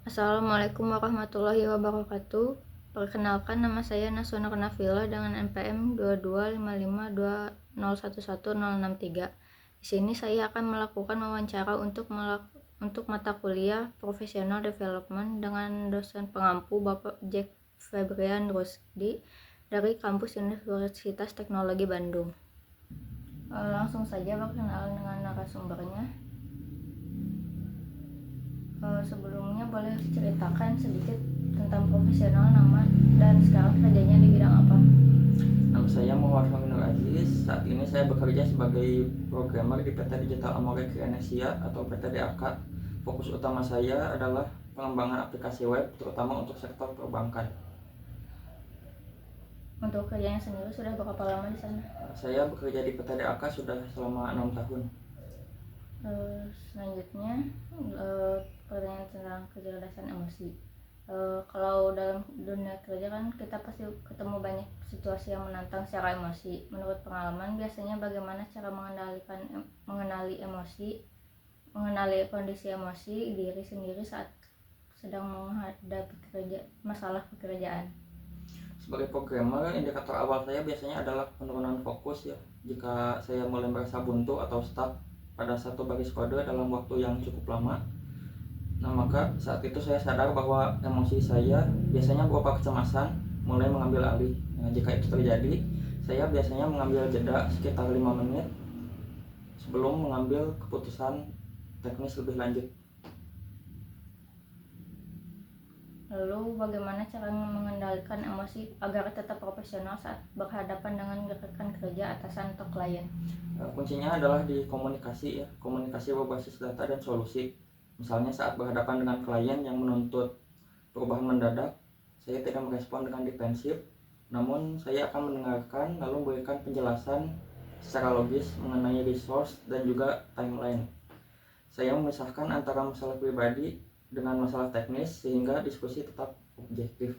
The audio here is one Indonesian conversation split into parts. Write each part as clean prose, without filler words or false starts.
Assalamualaikum warahmatullahi wabarakatuh. Perkenalkan, nama saya Nasuna Nafila dengan NPM 22552011063. Di sini saya akan melakukan wawancara untuk mata kuliah Professional Development dengan dosen pengampu Bapak Jack Febrian Rusdi dari kampus Universitas Teknologi Bandung. Langsung saja perkenalan dengan narasumbernya. Sebelumnya boleh ceritakan sedikit tentang profesional, nama, dan sekarang kerjanya di bidang apa? Nama saya Muhammad Nur Aziz. Saat ini saya bekerja sebagai programmer di PT Digital Amore Indonesia atau PT DAK. Fokus utama saya adalah pengembangan aplikasi web, terutama untuk sektor perbankan. Untuk kerjanya sendiri sudah berapa lama di sana? Saya bekerja di PT DAK sudah selama 6 tahun. Selanjutnya, pertanyaan tentang kecerdasan emosi. Kalau dalam dunia kerja kan kita pasti ketemu banyak situasi yang menantang secara emosi. Menurut pengalaman, biasanya bagaimana cara mengenali kondisi emosi diri sendiri saat sedang menghadapi masalah pekerjaan? Sebagai programmer, indikator awal saya biasanya adalah penurunan fokus ya. Jika saya mulai merasa buntu atau stuck pada satu baris kode dalam waktu yang cukup lama, maka saat itu saya sadar bahwa emosi saya biasanya berupa kecemasan mulai mengambil alih. Jika itu terjadi, saya biasanya mengambil jeda sekitar 5 menit sebelum mengambil keputusan teknis lebih lanjut. Lalu bagaimana cara mengendalikan emosi agar tetap profesional saat berhadapan dengan rekan kerja, atasan, atau klien? Kuncinya adalah di komunikasi ya, komunikasi berbasis data dan solusi. Misalnya saat berhadapan dengan klien yang menuntut perubahan mendadak, saya tidak merespon dengan defensif, namun saya akan mendengarkan lalu memberikan penjelasan secara logis mengenai resource dan juga timeline. Saya memisahkan antara masalah pribadi dengan masalah teknis sehingga diskusi tetap objektif.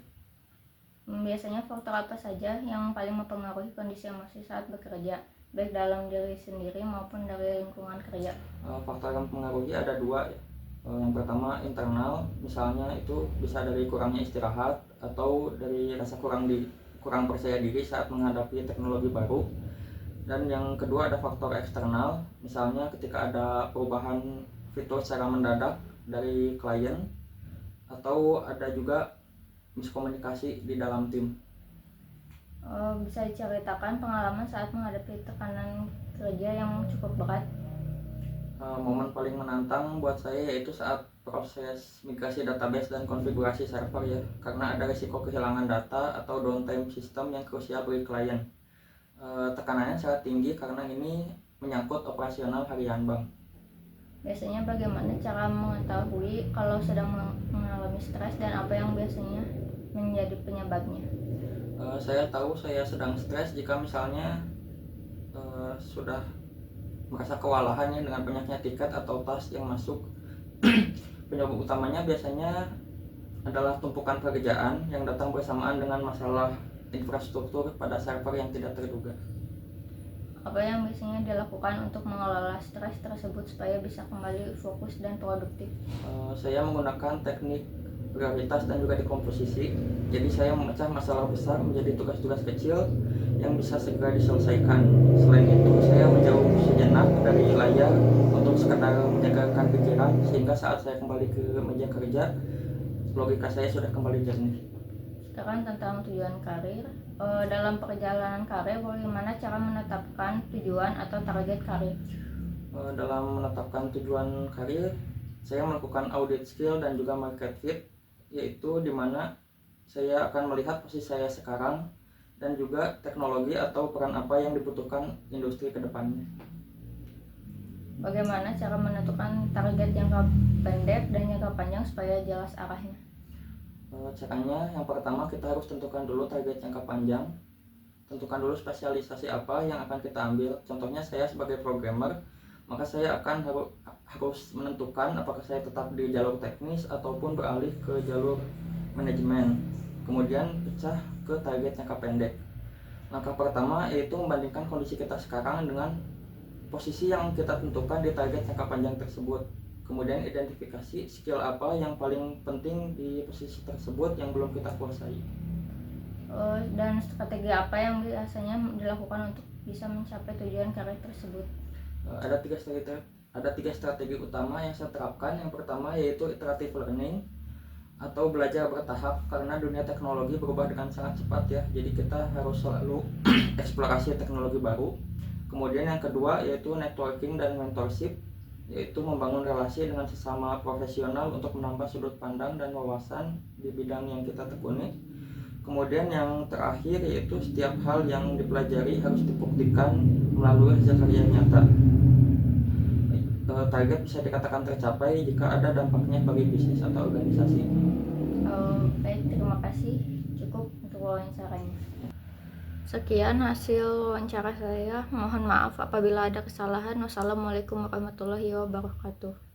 Biasanya faktor apa saja yang paling mempengaruhi kondisi emosi saat bekerja, baik dalam diri sendiri maupun dari lingkungan kerja? Faktor yang mempengaruhi ada dua ya. Yang pertama internal, misalnya itu bisa dari kurangnya istirahat atau dari rasa kurang percaya diri saat menghadapi teknologi baru. Dan yang kedua ada faktor eksternal, misalnya ketika ada perubahan fitur secara mendadak dari klien atau ada juga miskomunikasi di dalam tim. Bisa diceritakan pengalaman saat menghadapi tekanan kerja yang cukup berat? Momen paling menantang buat saya yaitu saat proses migrasi database dan konfigurasi server ya, karena ada risiko kehilangan data atau downtime sistem yang krusial bagi klien. Tekanannya sangat tinggi karena ini menyangkut operasional harian bank. Biasanya bagaimana cara mengetahui kalau sedang mengalami stres dan apa yang biasanya menjadi penyebabnya? Saya tahu saya sedang stres jika misalnya sudah merasa kewalahan ya dengan banyaknya tiket atau task yang masuk. Penyebab utamanya biasanya adalah tumpukan pekerjaan yang datang bersamaan dengan masalah infrastruktur pada server yang tidak terduga. Apa yang biasanya dilakukan untuk mengelola stres tersebut supaya bisa kembali fokus dan produktif? Saya menggunakan teknik prioritas dan juga dekomposisi. Jadi saya memecah masalah besar menjadi tugas-tugas kecil yang bisa segera diselesaikan. Selain itu, saya menjauh sejenak dari layar untuk sekadar menyegarkan pikiran sehingga saat saya kembali ke meja kerja, logika saya sudah kembali jernih. Sekarang tentang tujuan karir. Dalam perjalanan karir, bagaimana cara menetapkan tujuan atau target karir? Dalam menetapkan tujuan karir, saya melakukan audit skill dan juga market fit, yaitu di mana saya akan melihat posisi saya sekarang dan juga teknologi atau peran apa yang dibutuhkan industri ke depannya. Bagaimana cara menentukan target jangka pendek dan jangka panjang supaya jelas arahnya? Caranya yang pertama kita harus tentukan dulu target jangka panjang. Tentukan dulu spesialisasi apa yang akan kita ambil. Contohnya saya sebagai programmer, maka saya akan harus menentukan apakah saya tetap di jalur teknis ataupun beralih ke jalur manajemen. Kemudian pecah ke target jangka pendek. Langkah pertama yaitu membandingkan kondisi kita sekarang dengan posisi yang kita tentukan di target jangka panjang tersebut. Kemudian identifikasi skill apa yang paling penting di posisi tersebut yang belum kita kuasai. Dan strategi apa yang biasanya dilakukan untuk bisa mencapai tujuan karir tersebut? Ada tiga strategi utama yang saya terapkan. Yang pertama yaitu iterative learning atau belajar bertahap, karena dunia teknologi berubah dengan sangat cepat ya, jadi kita harus selalu eksplorasi teknologi baru. Kemudian yang kedua yaitu networking dan mentorship, yaitu membangun relasi dengan sesama profesional untuk menambah sudut pandang dan wawasan di bidang yang kita tekuni. Kemudian yang terakhir yaitu setiap hal yang dipelajari harus dibuktikan melalui hasil karya nyata. Target bisa dikatakan tercapai jika ada dampaknya bagi bisnis atau organisasi. Baik, terima kasih. Cukup untuk wawancaranya. Sekian hasil wawancara saya. Mohon maaf apabila ada kesalahan. Wassalamualaikum warahmatullahi wabarakatuh.